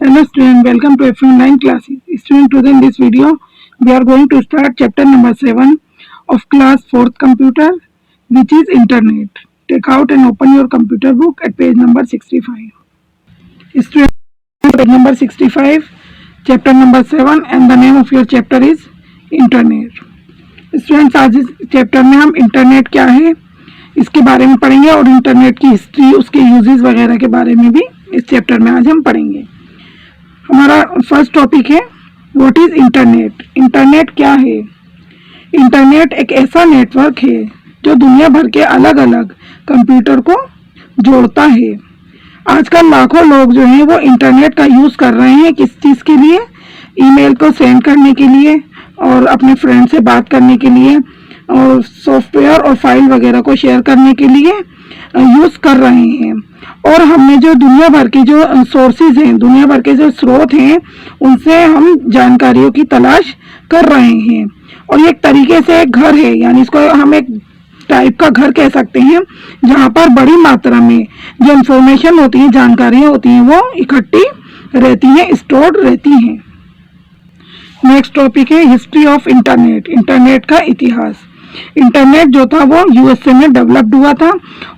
Hello student, welcome to FM9 classes. Student, today in this video, we are going to start chapter number 7 of class 4th computer, which is internet. Take out and open your computer book at page number 65. Student, page number 65, chapter number 7 and the name of your chapter is internet. Students, आज इस chapter में हम internet क्या है इसके बारे में पढ़ेंगे और इंटरनेट की हिस्ट्री, उसके यूजेस वगैरह के बारे में भी इस चैप्टर में आज हम पढ़ेंगे। हमारा फर्स्ट टॉपिक है व्हाट इज इंटरनेट। इंटरनेट क्या है? इंटरनेट एक ऐसा नेटवर्क है जो दुनिया भर के अलग अलग कंप्यूटर को जोड़ता है। आजकल लाखों लोग जो हैं वो इंटरनेट का यूज़ कर रहे हैं। किस चीज़ के लिए? ईमेल को सेंड करने के लिए और अपने फ्रेंड से बात करने के लिए और सॉफ्टवेयर और फाइल वगैरह को शेयर करने के लिए यूज़ कर रहे हैं। और हमने जो दुनिया भर के जो सोर्सेज हैं, दुनिया भर के जो स्रोत हैं, उनसे हम जानकारियों की तलाश कर रहे हैं। और ये एक तरीके से एक घर है, यानी इसको हम एक टाइप का घर कह सकते हैं जहाँ पर बड़ी मात्रा में जो इंफॉर्मेशन होती है, जानकारियाँ होती हैं, वो इकट्ठी रहती हैं, स्टोर्ड रहती हैं। नेक्स्ट टॉपिक है हिस्ट्री ऑफ इंटरनेट। इंटरनेट का इतिहास। इंटरनेट जो था वो यूएसए में डेवलप्ड हुआ था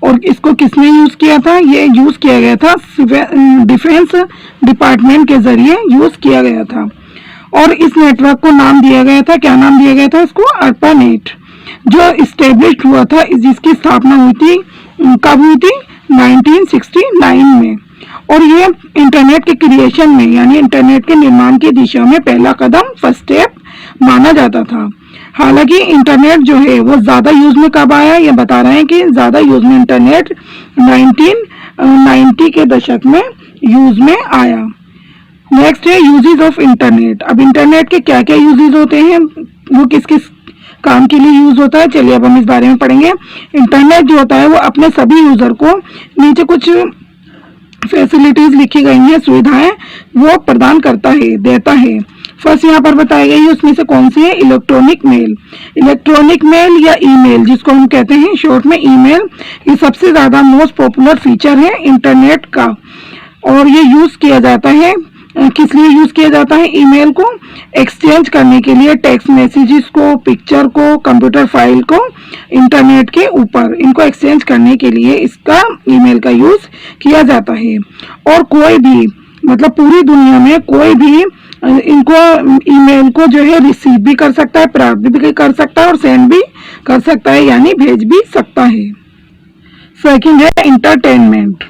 और इसको किसने यूज़ किया था? ये यूज़ किया गया था डिफेंस डिपार्टमेंट के ज़रिए यूज़ किया गया था। और इस नेटवर्क को नाम दिया गया था, क्या नाम दिया गया था इसको? ARPANET, जो इस्टेब्लिश हुआ था, जिसकी स्थापना हुई थी, कब हुई थी? 1969 में। और ये इंटरनेट के क्रिएशन में, यानी इंटरनेट के निर्माण की दिशा में पहला कदम, फर्स्ट स्टेप माना जाता था। हालांकि इंटरनेट जो है वो ज़्यादा यूज़ में कब आया? ये बता रहे हैं कि ज़्यादा यूज़ में इंटरनेट 1990 के दशक में यूज़ में आया। नेक्स्ट है यूजेस ऑफ इंटरनेट। अब इंटरनेट के क्या क्या यूजेस होते हैं, वो किस किस काम के लिए यूज़ होता है, चलिए अब हम इस बारे में पढ़ेंगे। इंटरनेट जो होता है वो अपने सभी यूज़र को, नीचे कुछ फैसिलिटीज़ लिखी गई हैं, सुविधाएं वो प्रदान करता है, देता है। फर्स्ट यहाँ पर बताई गई है, उसमें से कौन सी है? Electronic mail. इलेक्ट्रॉनिक मेल या ईमेल, जिसको हम कहते हैं शॉर्ट में ईमेल, ये सबसे ज़्यादा मोस्ट पॉपुलर फीचर है इंटरनेट का। और ये यूज़ किया जाता है, किस लिए यूज़ किया जाता है? ईमेल को एक्सचेंज करने के लिए, टेक्स्ट मैसेजेस को, पिक्चर को, कंप्यूटर फाइल को इंटरनेट के ऊपर इनको एक्सचेंज करने के लिए इसका, ईमेल का यूज़ किया जाता है। और कोई भी, मतलब पूरी दुनिया में कोई भी इनको, ईमेल को जो है रिसीव भी कर सकता है, प्राप्त भी कर सकता है और सेंड भी कर सकता है, यानी भेज भी सकता है। सेकंड है इंटरटेनमेंट।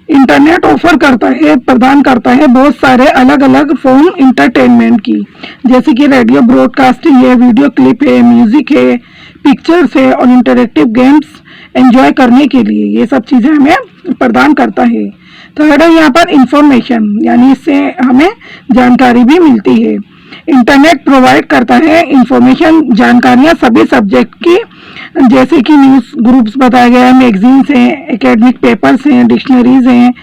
इंटरनेट ऑफर करता है, प्रदान करता है बहुत सारे अलग अलग फॉर्म इंटरटेनमेंट की, जैसे कि रेडियो ब्रॉडकास्टिंग है, वीडियो क्लिप है, म्यूजिक है, पिक्चर्स है और इंटरेक्टिव गेम्स एंजॉय करने के लिए ये सब चीज़ें हमें प्रदान करता है। थर्ड है यहाँ पर इंफॉर्मेशन, यानी इससे हमें जानकारी भी मिलती है। इंटरनेट प्रोवाइड करता है इंफॉर्मेशन, जानकारियाँ सभी सब्जेक्ट की, जैसे कि न्यूज़ ग्रुप्स बताया गया है, मैगजीन्स हैं, एकेडमिक पेपर्स हैं, डिक्शनरीज हैं,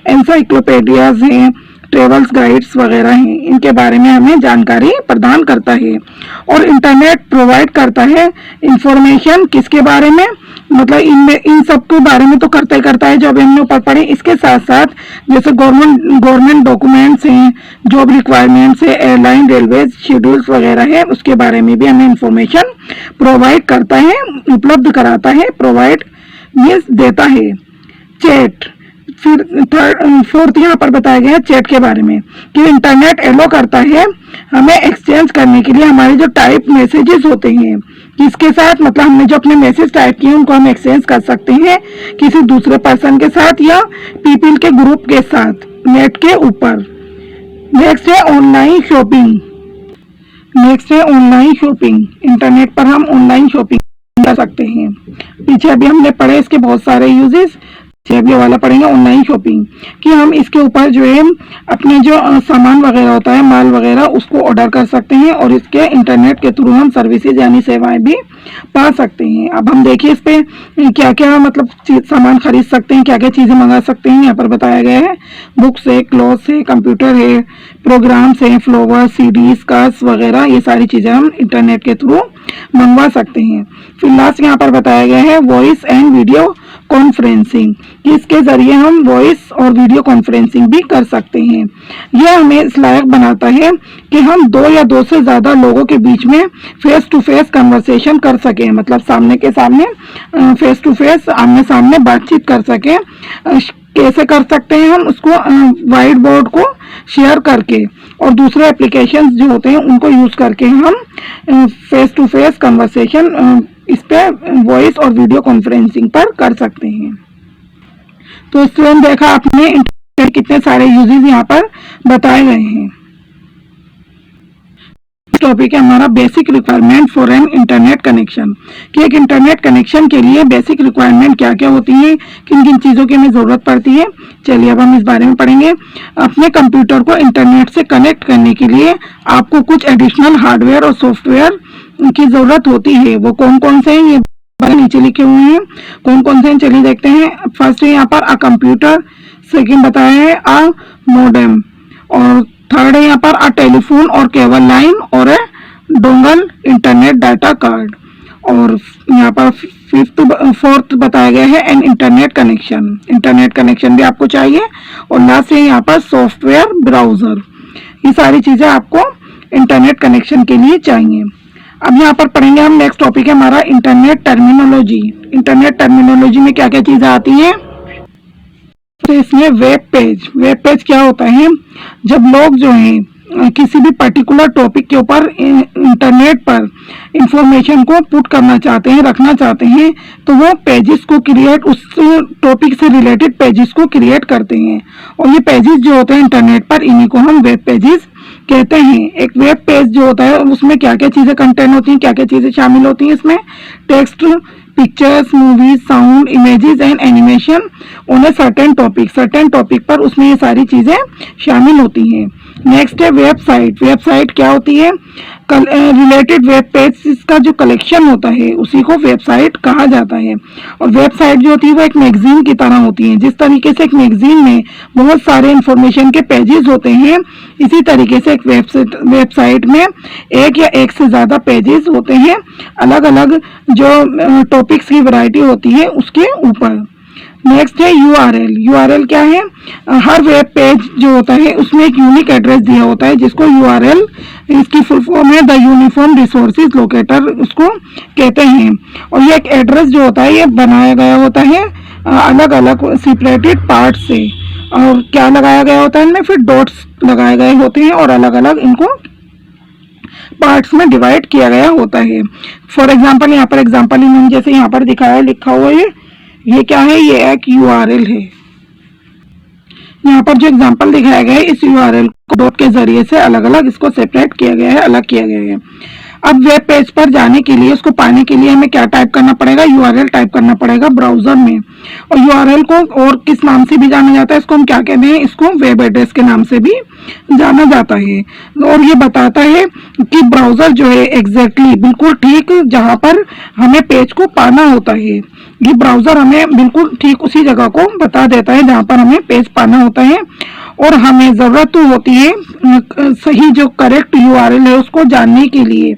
एनसाइक्लोपीडियाज हैं, ट्रेवल्स गाइड्स वगैरह हैं, इनके बारे में हमें जानकारी प्रदान करता है। और इंटरनेट प्रोवाइड करता है इंफॉर्मेशन किसके बारे में? मतलब इन सब के बारे में तो करता ही करता है जो अभी हमने ऊपर पढ़े। इसके साथ साथ जैसे गवर्नमेंट डॉक्यूमेंट्स हैं, जॉब रिक्वायरमेंट्स है, एयरलाइन, रेलवेज शेड्यूल्स वगैरह है, उसके बारे में भी हमें इंफॉर्मेशन प्रोवाइड करता है, उपलब्ध कराता है। प्रोवाइड मीन्स देता है। चैट, फिर फोर्थ यहाँ पर बताया गया है चैट के बारे में कि इंटरनेट एलो करता है हमें एक्सचेंज करने के लिए हमारे जो टाइप मैसेजेस होते हैं, किसके साथ? मतलब हमने जो अपने मैसेज टाइप किए उनको हम एक्सचेंज कर सकते हैं किसी दूसरे पर्सन के साथ या पीपल के ग्रुप के साथ नेट के ऊपर। नेक्स्ट है ऑनलाइन शॉपिंग। नेक्स्ट है ऑनलाइन शॉपिंग। इंटरनेट पर हम ऑनलाइन शॉपिंग कर सकते हैं। पीछे अभी हमने पढ़े इसके बहुत सारे यूजेस, अभी वाला पढ़ेंगे ऑनलाइन शॉपिंग, कि हम इसके ऊपर जो है अपने जो सामान वगैरह होता है, माल वगैरह, उसको ऑर्डर कर सकते हैं और इसके इंटरनेट के थ्रू हम सर्विसेज यानी सेवाएं भी पा सकते हैं। अब हम देखिए इस पे क्या क्या मतलब सामान खरीद सकते हैं, क्या क्या चीज़ें मंगा सकते हैं। यहाँ पर बताया गया है बुक्स है, क्लॉथ्स है, कंप्यूटर है, प्रोग्राम्स है, फ्लावर्स, सीडीज, कार्ड्स वगैरह, ये सारी चीज़ें हम इंटरनेट के थ्रू मंगवा सकते हैं। फिर लास्ट यहाँ पर बताया गया है वॉइस एंड वीडियो कॉन्फ्रेंसिंग, इसके जरिए हम वॉइस और वीडियो कॉन्फ्रेंसिंग भी कर सकते हैं। यह हमें इस लायक बनाता है कि हम 2 या 2 से ज़्यादा लोगों के बीच में फेस टू फेस कन्वर्सेशन कर सकें, मतलब सामने के सामने फेस टू फेस आमने सामने बातचीत कर सकें। कैसे कर सकते हैं हम उसको? व्हाइट बोर्ड को शेयर करके और दूसरे एप्लीकेशंस जो होते हैं उनको यूज करके हम फेस टू फेस कन्वर्सेशन इस पे वॉइस और वीडियो कॉन्फ्रेंसिंग पर कर सकते हैं। तो स्टूडेंट देखा आपने इंटरनेट कितने सारे यूजेस यहाँ पर बताए गए हैं। टॉपिक है हमारा basic requirement for an internet connection, कि एक इंटरनेट कनेक्शन के लिए बेसिक रिक्वायरमेंट क्या क्या होती है, किन किन चीज़ों की हमें ज़रूरत पड़ती है। चलिए अब हम इस बारे में पढ़ेंगे। अपने कंप्यूटर को इंटरनेट से कनेक्ट करने के लिए आपको कुछ एडिशनल हार्डवेयर और सॉफ्टवेयर की ज़रूरत होती है। वो कौन कौन से हैं ये नीचे लिखे हुए हैं। कौन कौन से हैं चलिए देखते हैं। फर्स्ट है यहाँ पर अ कंप्यूटर, सेकेंड बताया है अ मोडेम, और थर्ड है यहाँ पर अ टेलीफोन और केबल लाइन और ए डोंगल इंटरनेट डाटा कार्ड, और यहाँ पर फोर्थ बताया गया है an internet connection. Internet connection भी आपको चाहिए, और लास्ट है यहाँ पर सॉफ्टवेयर ब्राउजर। ये सारी चीजें आपको इंटरनेट कनेक्शन के लिए चाहिए। अब यहाँ पर पढ़ेंगे हम। नेक्स्ट टॉपिक है हमारा इंटरनेट टर्मिनोलॉजी। इंटरनेट टर्मिनोलॉजी में क्या क्या चीजें आती हैं? तो इसमें वेब पेज क्या होता है? जब लोग जो हैं किसी भी पर्टिकुलर टॉपिक के ऊपर इंटरनेट पर इंफॉर्मेशन को पुट करना चाहते हैं, रखना चाहते हैं, तो वो पेजेस को क्रिएट, उस टॉपिक से रिलेटेड पेजेस को क्रिएट करते हैं। और ये पेजेस जो होते हैं इंटरनेट पर, इन्हीं को हम वेब पेजेस कहते हैं। एक वेब पेज जो होता है उसमें क्या क्या चीजें कंटेंट होती हैं, क्या क्या चीजें शामिल होती हैं इसमें? Text, pictures, movies, sound, images and animation on a certain topic पर उसमें ये सारी चीजें शामिल होती हैं। नेक्स्ट है वेबसाइट क्या होती है? रिलेटेड वेब पेज का जो कलेक्शन होता है उसी को वेबसाइट कहा जाता है। और वेबसाइट जो होती है वो एक मैगजीन की तरह होती है। जिस तरीके से एक मैगजीन में बहुत सारे इंफॉर्मेशन के पेजेस होते हैं, इसी तरीके से एक वेबसाइट में एक या एक से ज्यादा पेजेस होते हैं, अलग अलग जो टॉपिक्स की वैरायटी होती है उसके ऊपर। नेक्स्ट है यूआरएल क्या है? हर वेब पेज जो होता है उसमें एक यूनिक एड्रेस दिया होता है जिसको यूआरएल, इसकी फुल फॉर्म है द यूनिफॉर्म रिसोर्सेज लोकेटर, उसको कहते हैं। और ये एक एड्रेस जो होता है ये बनाया गया होता है अलग अलग सेपरेटेड पार्ट से, और क्या लगाया गया होता है इनमें? फिर डॉट्स लगाए गए होते हैं और अलग अलग इनको पार्ट्स में डिवाइड किया गया होता है। फॉर एग्जाम्पल यहाँ पर एग्जाम्पल इन्होंने जैसे यहाँ पर दिखाया है, लिखा हुआ है, ये क्या है? ये एक यूआरएल है। यहाँ पर जो एग्जांपल दिखाया गया है इस यूआरएल को डॉट के जरिए से अलग अलग इसको सेपरेट किया गया है, अलग किया गया है। अब वेब पेज पर जाने के लिए, उसको पाने के लिए हमें क्या टाइप करना पड़ेगा? यूआरएल टाइप करना पड़ेगा ब्राउजर में। और यूआरएल को और किस नाम से भी जाना जाता है? इसको हम क्या कहते हैं? इसको वेब एड्रेस के नाम से भी जाना जाता है। और ये बताता है कि ब्राउजर जो है एग्जैक्टली बिल्कुल ठीक जहाँ पर हमें पेज को पाना होता है, ये ब्राउजर हमें बिल्कुल ठीक उसी जगह को बता देता है जहाँ पर हमें पेज पाना होता है। और हमें जरूरत होती है सही जो करेक्ट यूआरएल है उसको जानने के लिए।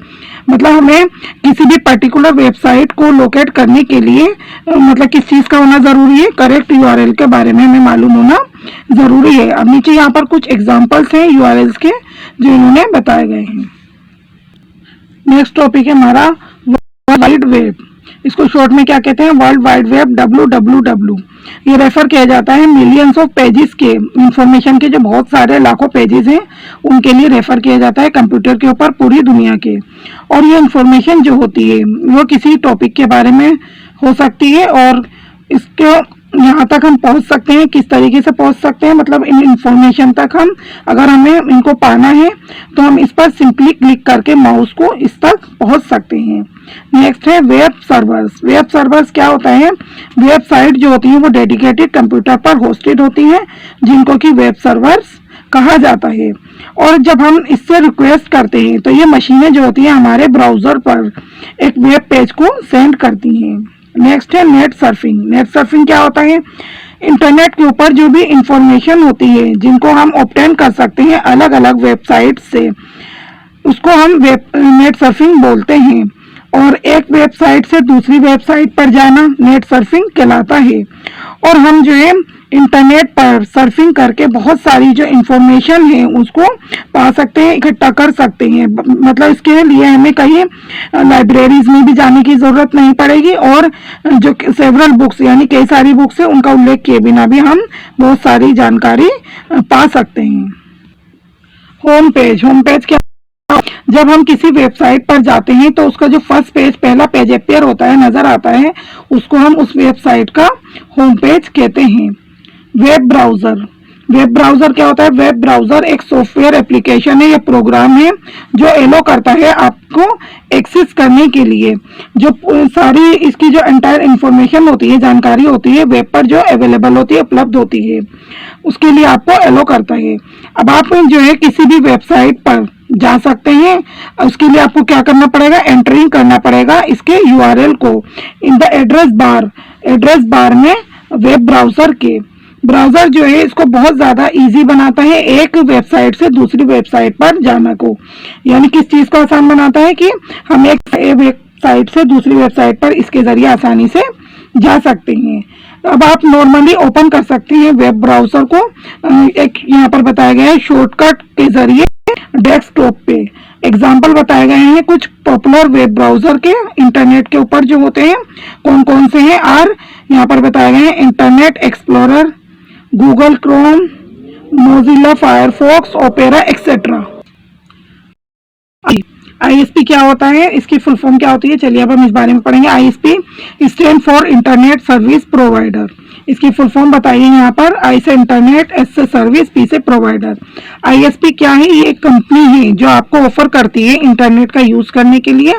मतलब हमें किसी भी पर्टिकुलर वेबसाइट को लोकेट करने के लिए मतलब किस चीज का होना जरूरी है? करेक्ट यूआरएल के बारे में हमें मालूम होना जरूरी है। अब नीचे यहाँ पर कुछ एग्जांपल्स हैं यूआरएल्स के जो इन्होंने बताए गए हैं। नेक्स्ट टॉपिक है हमारा वर्ल्ड वाइड वेब। इसको शॉर्ट में क्या कहते हैं? World wide web, WWW। ये रेफर किया जाता है मिलियंस ऑफ पेजेस के, इंफॉर्मेशन के जो बहुत सारे लाखों पेजेस हैं उनके लिए रेफर किया जाता है कंप्यूटर के ऊपर पूरी दुनिया के। और ये इंफॉर्मेशन जो होती है वो किसी टॉपिक के बारे में हो सकती है, और इसके यहाँ तक हम पहुँच सकते हैं। किस तरीके से पहुँच सकते हैं? मतलब इन इंफॉर्मेशन तक हम अगर हमें इनको पाना है तो हम इस पर सिंपली क्लिक करके माउस को इस तक पहुँच सकते हैं। नेक्स्ट है वेब सर्वर्स। वेब सर्वर्स क्या होता है? वेबसाइट जो होती है वो डेडिकेटेड कंप्यूटर पर होस्टेड होती हैं जिनको कि वेब सर्वर्स कहा जाता है। और जब हम इससे रिक्वेस्ट करते हैं तो ये मशीनें जो होती हैं हमारे ब्राउजर पर एक वेब पेज को सेंड करती हैं। नेक्स्ट है नेट सर्फिंग। नेट सर्फिंग क्या होता है? इंटरनेट के ऊपर जो भी इंफॉर्मेशन होती है जिनको हम ऑब्टेन कर सकते हैं अलग अलग वेबसाइट से, उसको हम नेट सर्फिंग बोलते हैं। और एक वेबसाइट से दूसरी वेबसाइट पर जाना नेट सर्फिंग कहलाता है। और हम जो है इंटरनेट पर सर्फिंग करके बहुत सारी जो इंफॉर्मेशन है उसको पा सकते हैं, इकट्ठा कर सकते हैं। मतलब इसके लिए हमें कहीं लाइब्रेरीज में भी जाने की जरूरत नहीं पड़ेगी, और जो सेवरल बुक्स यानी कई सारी बुक्स है उनका उल्लेख किए बिना भी हम बहुत सारी जानकारी पा सकते हैं। होम पेज क्या, जब हम किसी वेबसाइट पर जाते हैं तो उसका जो फर्स्ट पेज, पहला पेज अपीयर होता है, नजर आता है, उसको हम उस वेबसाइट का होम पेज कहते हैं। वेब ब्राउजर क्या होता है? वेब ब्राउजर एक सॉफ्टवेयर एप्लीकेशन है या प्रोग्राम है जो एलो करता है आपको एक्सेस करने के लिए जो सारी इसकी जो एंटायर इंफॉर्मेशन होती है, जानकारी होती है, वेब पर जो अवेलेबल होती है, उपलब्ध होती है, उसके लिए आपको एलो करता है। अब आप जो है किसी भी वेबसाइट पर जा सकते हैं, उसके लिए आपको क्या करना पड़ेगा? एंटरिंग करना पड़ेगा इसके यूआरएल को इन द एड्रेस बार में वेब ब्राउजर जो है इसको बहुत ज्यादा इजी बनाता है एक वेबसाइट से दूसरी वेबसाइट पर जाना को। यानी किस चीज को आसान बनाता है कि हम एक वेबसाइट से दूसरी वेबसाइट पर इसके जरिए आसानी से जा सकते हैं। अब आप नॉर्मली ओपन कर सकते हैं वेब ब्राउजर को, एक यहाँ पर बताया गया है शॉर्टकट के जरिए डेस्कटॉप पे। एग्जाम्पल बताए गए हैं कुछ पॉपुलर वेब ब्राउजर के इंटरनेट के ऊपर जो होते हैं, कौन कौन से हैं। और यहाँ पर बताए गए हैं internet explorer, Google Chrome, Mozilla Firefox, opera etcetera. ISP क्या होता है, इसकी फुल फॉर्म क्या होती है, चलिए अब हम इस बारे में पढ़ेंगे। ISP stand for internet service provider. इसकी फुल फॉर्म बताइए यहाँ पर। आई से इंटरनेट, एस से सर्विस, पी से प्रोवाइडर। आईएसपी क्या है? ये एक कंपनी है जो आपको ऑफर करती है इंटरनेट का यूज करने के लिए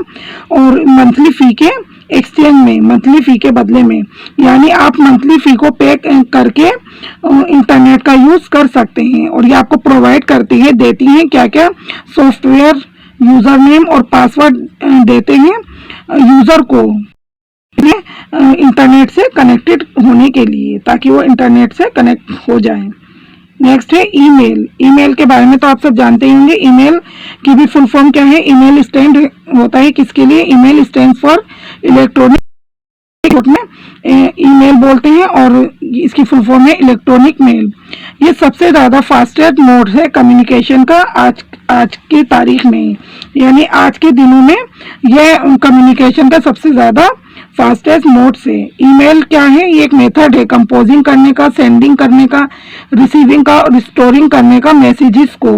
और मंथली फी के एक्सचेंज में, मंथली फी के बदले में, यानी आप मंथली फी को पे करके इंटरनेट का यूज कर सकते हैं। और ये आपको प्रोवाइड करती है, देती है क्या क्या? सॉफ्टवेयर, यूजर नेम और पासवर्ड देते हैं यूजर को इंटरनेट से कनेक्टेड होने के लिए, ताकि वो इंटरनेट से कनेक्ट हो जाए। नेक्स्ट है ईमेल के बारे में तो आप सब जानते ही होंगे। ईमेल की भी फुल फॉर्म क्या है? ईमेल स्टैंड होता है किसके लिए? ईमेल स्टैंड फॉर इलेक्ट्रॉनिक में ईमेल बोलते हैं और इसकी फुल फॉर्म है इलेक्ट्रॉनिक मेल। ये सबसे ज्यादा फास्टेस्ट मोड है कम्युनिकेशन का आज की तारीख में, यानी आज के दिनों में यह कम्युनिकेशन का सबसे ज्यादा फास्टेस्ट मोड से। ईमेल क्या है? ये एक मेथड है कंपोजिंग करने का, सेंडिंग करने का, रिसीविंग का और स्टोरिंग करने का मैसेजेस को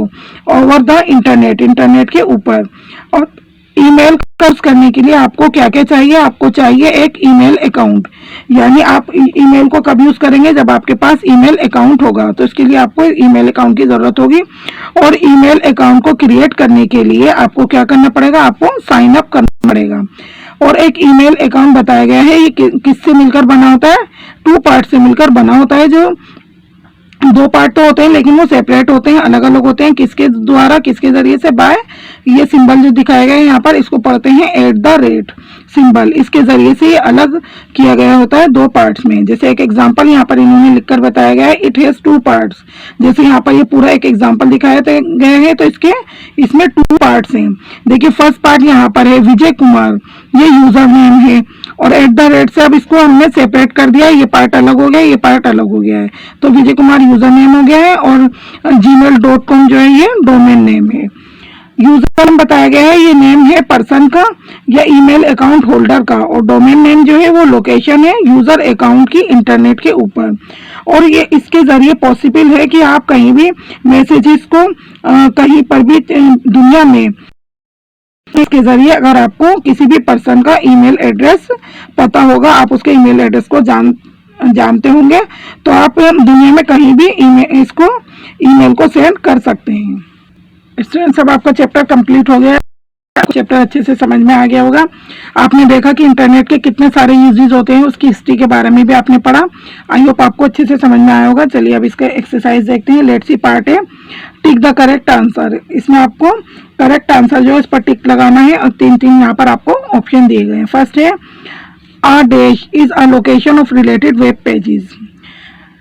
ओवर द इंटरनेट के ऊपर। और ईमेल यूज करने के लिए आपको क्या क्या चाहिए? आपको चाहिए एक ईमेल अकाउंट, यानी आप ईमेल को कब यूज करेंगे? जब आपके पास ईमेल अकाउंट होगा, तो इसके लिए आपको ईमेल अकाउंट की जरूरत होगी। और ईमेल अकाउंट को क्रिएट करने के लिए आपको क्या करना पड़ेगा? आपको साइन अप करना पड़ेगा। और एक ईमेल अकाउंट बताया गया है ये किससे मिलकर बना होता है? 2 पार्ट से मिलकर बना होता है। जो 2 पार्ट तो होते हैं लेकिन वो सेपरेट होते हैं, अलग अलग होते हैं। किसके द्वारा, किसके जरिए से? बाय ये सिंबल जो दिखाया गया है यहाँ पर, इसको पढ़ते हैं @ सिंबल, इसके जरिए से ये अलग किया गया होता है 2 पार्ट्स में। जैसे एक एग्जांपल यहाँ पर इन्होंने लिखकर बताया गया है, इट हैज 2 पार्ट्स। जैसे यहाँ पर ये पूरा एक एग्जांपल दिखाया गया है, तो इसमें 2 पार्ट्स हैं। देखिए फर्स्ट पार्ट यहाँ पर है विजय कुमार, ये यूजर नेम है, और @ से अब इसको हमने सेपरेट कर दिया, ये पार्ट अलग हो गया, ये पार्ट अलग हो गया है, तो विजय कुमार यूजर नेम हो गया है और gmail.com जो है ये डोमेन नेम है। यूजर नेम बताया गया है, ये नेम है पर्सन का या ईमेल अकाउंट होल्डर का, और डोमेन नेम जो है वो लोकेशन है यूजर अकाउंट की इंटरनेट के ऊपर। और ये इसके जरिए पॉसिबल है कि आप कहीं भी मैसेजेस को कहीं पर भी दुनिया में, इसके जरिए अगर आपको किसी भी पर्सन का ईमेल एड्रेस पता होगा, आप उसके ईमेल एड्रेस को जानते होंगे, तो आप दुनिया में कहीं भी ईमेल को सेंड कर सकते हैं। स्टूडेंट्स, अब आपका चैप्टर कंप्लीट हो गया, चैप्टर अच्छे से समझ में आ गया होगा। आपने देखा कि इंटरनेट के कितने सारे यूजेस होते हैं, उसकी हिस्ट्री के बारे में भी आपने पढ़ा। आई होप आपको अच्छे से समझ में आया होगा। चलिए अब इसका एक्सरसाइज देखते हैं। लेट्स सी पार्ट है टिक द करेक्ट आंसर। इसमें आपको करेक्ट आंसर जो है इस पर टिक लगाना है और 3 यहाँ पर आपको ऑप्शन दिए गए हैं। फर्स्ट है a dash is a location of related web pages।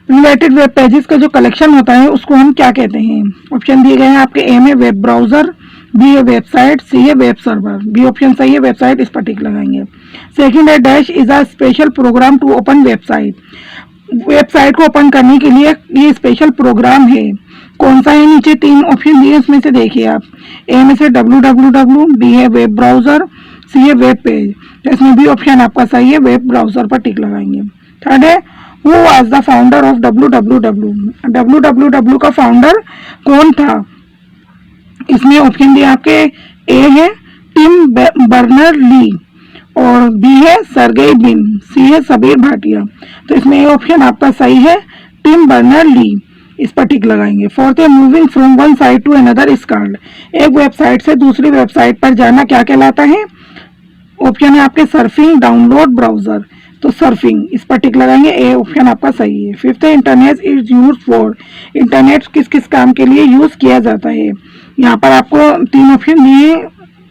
Related web pages का जो कलेक्शन होता है उसको हम क्या कहते हैं? ऑप्शन दिए गए हैं आपके। ए में वेब ब्राउजर, बी है वेबसाइट, सी है वेब सर्वर। बी ऑप्शन सही है, वेबसाइट, इस पर टिक लगाएंगे। सेकंड है dash is a special program to open website. Website को ओपन करने के लिए ये स्पेशल प्रोग्राम है। कौन सा है? नीचे 3 ऑप्शन दिए, उसमें से देखिए आप। ए में से www, बी है वेब ब्राउजर, सी है वेब पेज। तो इसमें बी ऑप्शन आपका सही है, वेब ब्राउजर पर टिक लगाएंगे। थर्ड है who was the founder of www। www का फाउंडर कौन था? इसमें ऑप्शन दिए आपके, ए है टिम बर्नर ली, और बी है सर्गेई बिन, सी है सबीर भाटिया। तो इसमें ये ऑप्शन आपका सही है, टिम बर्नर ली, इस पर टिक लगाएंगे। फोर्थ है moving from one site to another is called. एक वेबसाइट से दूसरी वेबसाइट पर जाना क्या कहलाता है? ऑप्शन है आपके सर्फिंग, डाउनलोड, ब्राउजर। तो सर्फिंग, इस पर टिक लगाएंगे, ए ऑप्शन आपका सही है। फिफ्थ है internet is use for. Internet किस किस काम के लिए यूज किया जाता है? यहाँ पर आपको 3 ऑप्शन दिए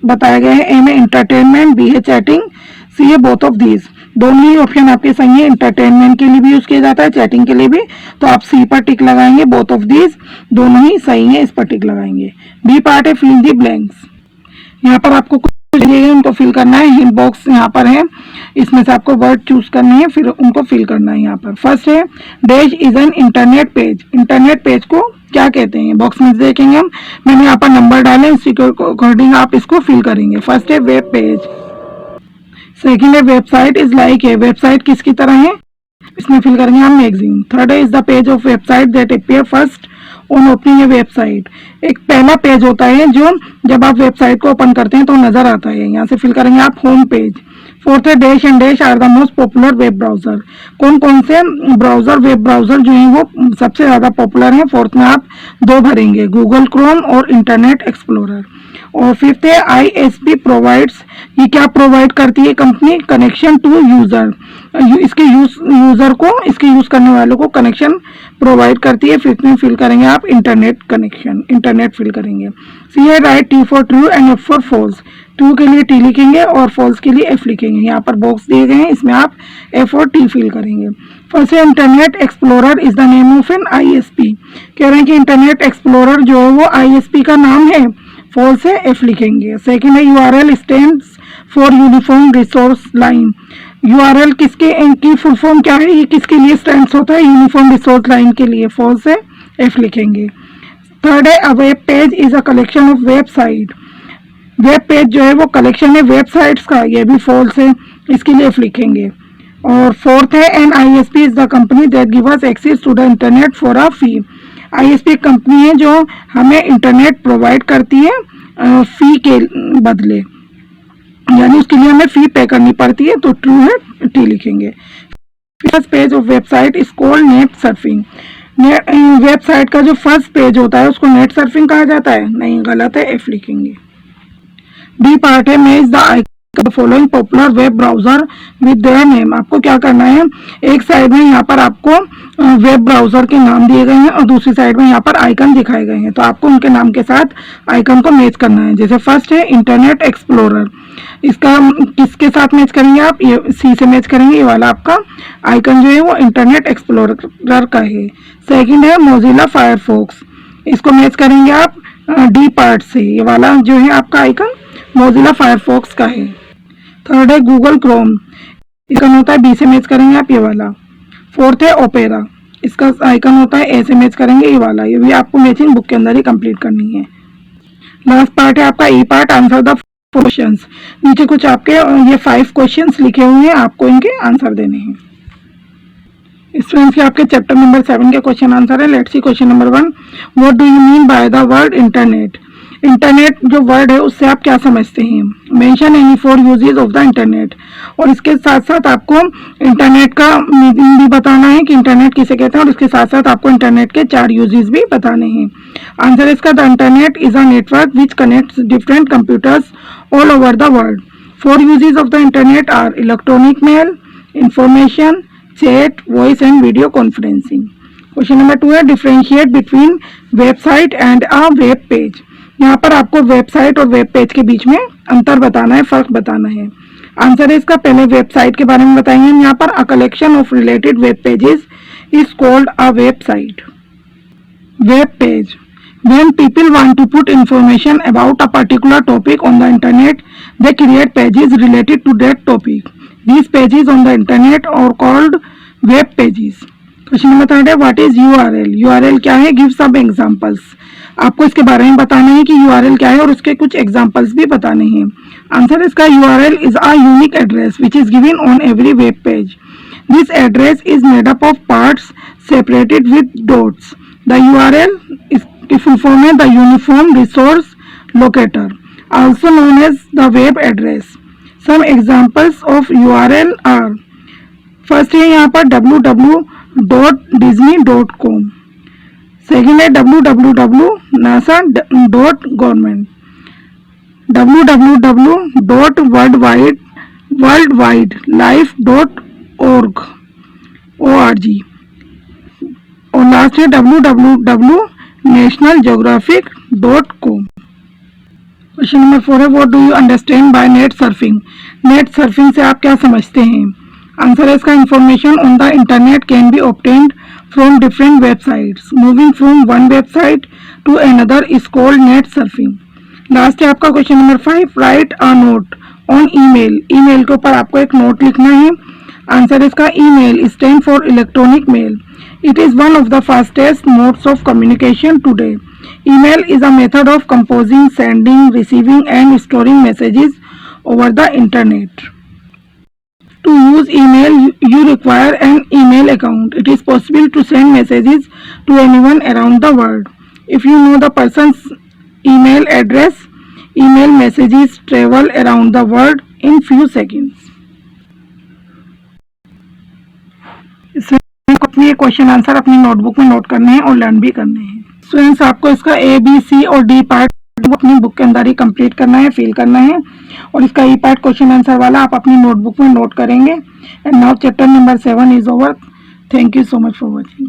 बताए गए हैं। ए में एंटरटेनमेंट, बी है चैटिंग, सी है बोथ ऑफ दीज। दोनों ही ऑप्शन आपके सही है, एंटरटेनमेंट के लिए भी यूज किया जाता है, चैटिंग के लिए भी। तो आप सी पर टिक लगाएंगे, बोथ ऑफ दीज, दोनों ही सही है, इस पर टिक लगाएंगे। बी पार्ट है फिल द ब्लैंक्स। यहाँ पर आपको कुछ दिए उनको फिल करना है। हिंट बॉक्स यहाँ पर है, इसमें से आपको वर्ड चूज करने हैं, फिर उनको फिल करना है। यहाँ पर फर्स्ट है dash is an internet page. Internet page को क्या कहते हैं? बॉक्स में देखेंगे हम, मैंने यहाँ पर नंबर डाले, इसी के अकॉर्डिंग आप इसको फिल करेंगे। फर्स्ट है वेब पेज, सेकंड है वेबसाइट इज लाइक है। वेबसाइट किसकी तरह है? इसमें फिल करेंगे हम मैगजीन। थर्ड है is the page of website that appear first on opening A website. एक पहला पेज होता है जो जब आप वेबसाइट को ओपन करते हैं तो नजर आता है, यहाँ से फिल करेंगे आप होम पेज। फोर्थ है dash and dash are the most popular web browser. कौन कौन से ब्राउजर, वेब ब्राउजर जो है वो सबसे ज्यादा पॉपुलर है? फोर्थ में आप 2 भरेंगे, गूगल क्रोम और इंटरनेट एक्सप्लोरर। और फिफ्थ है ISP प्रोवाइड्स। ये क्या प्रोवाइड करती है कंपनी? Connection to user. इसके यूजर को, इसके यूज करने वालों को कनेक्शन प्रोवाइड करती है। फिफ्थ में फिल करेंगे आप इंटरनेट कनेक्शन, इंटरनेट फिल करेंगे। सी है right, T for true and F for false. True के लिए T लिखेंगे और फॉल्स के लिए F लिखेंगे। यहाँ पर बॉक्स दिए गए हैं, इसमें आप F और T फिल करेंगे। फर्स्ट है Internet Explorer is the name of an ISP। कह रहे हैं कि इंटरनेट एक्सप्लोरर जो है वो ISP का नाम है, फॉल्स है, F लिखेंगे। सेकेंड है URL stands for uniform resource line. URL किसके, इनकी फुल फॉर्म क्या है? ये किसके लिए स्टैंड्स होता है? यूनिफॉर्म रिसोर्स लाइन के लिए, फॉल्स है, F लिखेंगे। थर्ड है अ web page is a collection of website. Web page जो है वो कलेक्शन है वेबसाइट्स का, ये भी फॉल्स है, इसके लिए F लिखेंगे। और फोर्थ है an ISP is the company that give us access to the internet for a fee. ISP company है जो हमें इंटरनेट प्रोवाइड करती है फी के बदले, यानी उसके लिए हमें फी पे करनी पड़ती है, तो ट्रू है, T लिखेंगे। First page of website is called net surfing. Website का जो फर्स्ट पेज होता है उसको नेट सर्फिंग कहा जाता है? नहीं, गलत है, F लिखेंगे। डी पार्ट है match the icon following popular web browser with their name. आपको क्या करना है, एक साइड में यहाँ पर आपको वेब ब्राउजर के नाम दिए गए हैं और दूसरी साइड में यहाँ पर आइकन दिखाए गए हैं, तो आपको उनके नाम के साथ आइकन को मैच करना है। जैसे फर्स्ट है इंटरनेट एक्सप्लोरर, इसका किसके साथ मैच करेंगे आप? ये सी से मैच करेंगे, ये वाला आपका आइकन जो है वो इंटरनेट एक्सप्लोरर का है। सेकेंड है मोजिला फायरफॉक्स, इसको मैच करेंगे आप डी पार्ट से, ये वाला जो है आपका आइकन मोजिला फायरफॉक्स का है। थर्ड है गूगल क्रोम, इसका होता है बी से मैच करेंगे आप, ये वाला। फोर्थ है ओपेरा, इसका आइकन होता है ए से मैच करेंगे, ये वाला। ये भी आपको मैचिंग बुक के अंदर ही कंप्लीट करनी है। लास्ट पार्ट है आपका ई पार्ट, आंसर द क्वेश्चंस। नीचे कुछ आपके ये 5 क्वेश्चंस लिखे हुए हैं, आपको इनके आंसर देने हैं। स्टूडेंट्स के आपके चैप्टर नंबर 7 के क्वेश्चन आंसर है। Let's see question number 1, what do you mean by the word internet. Internet जो वर्ड है उससे आप क्या समझते हैं? Mention any 4 uses of the internet, और इसके साथ साथ आपको इंटरनेट का मीनिंग भी बताना है कि इंटरनेट किसे कहते हैं, और इसके साथ साथ आपको इंटरनेट के 4 यूजेस भी बताने हैं। आंसर इसका, the internet is a network which connects different computers all over the world. 4 uses of the internet are electronic mail, information, chat, voice and video conferencing. Question number 2 है, differentiate between website and a web page. यहाँ पर आपको website और web page के बीच में अंतर बताना है, फर्क बताना है। आंसर है इसका, पहले वेबसाइट के बारे में बताएंगे हम। यहाँ पर a collection of related web pages is called a website. Web page, When people want to put information about a particular topic on the internet, they create pages related to that topic. These pages on the internet are called web pages. Question number 3 है what is URL? URL क्या है? Give some examples. आपको इसके बारे में बताना है कि URL क्या है और उसके कुछ एग्जांपल्स भी बताने हैं. आंसर इसका URL is a unique address which is given on every web page. This address is made up of parts separated with dots. The URL is full form है the Uniform Resource Locator, also known as the web address. Some examples of URL are, first है यहाँ पर www.disney.com, second है www.nasa.government, www.worldwidelife.org और last है www.nationalgeographic.com. Question number 4 है what do you understand by net surfing? Net surfing से आप क्या समझते हैं? आंसर है इसका information on the internet can be obtained from different websites. Moving from one website to another is called net surfing. Last है आपका question number 5 write a note on email. Email के ऊपर आपको एक नोट लिखना है. आंसर इसका email stand for electronic mail. It is one of the fastest modes of communication today. Email is a method of composing, sending, receiving and storing messages over the internet. To use email, you require an email account. It is possible to send messages to anyone around the world. If you know the person's email address, email messages travel around the world in few seconds. अपने question answer अपनी notebook में note करने हैं और learn भी करने हैं. Students आपको इसका A, B, C और D पार्ट अपनी बुक के अंदर ही कंप्लीट करना है, फिल करना है और इसका E पार्ट क्वेश्चन आंसर वाला आप अपनी नोटबुक में नोट करेंगे. And now chapter number 7 is over. Thank you so much for watching.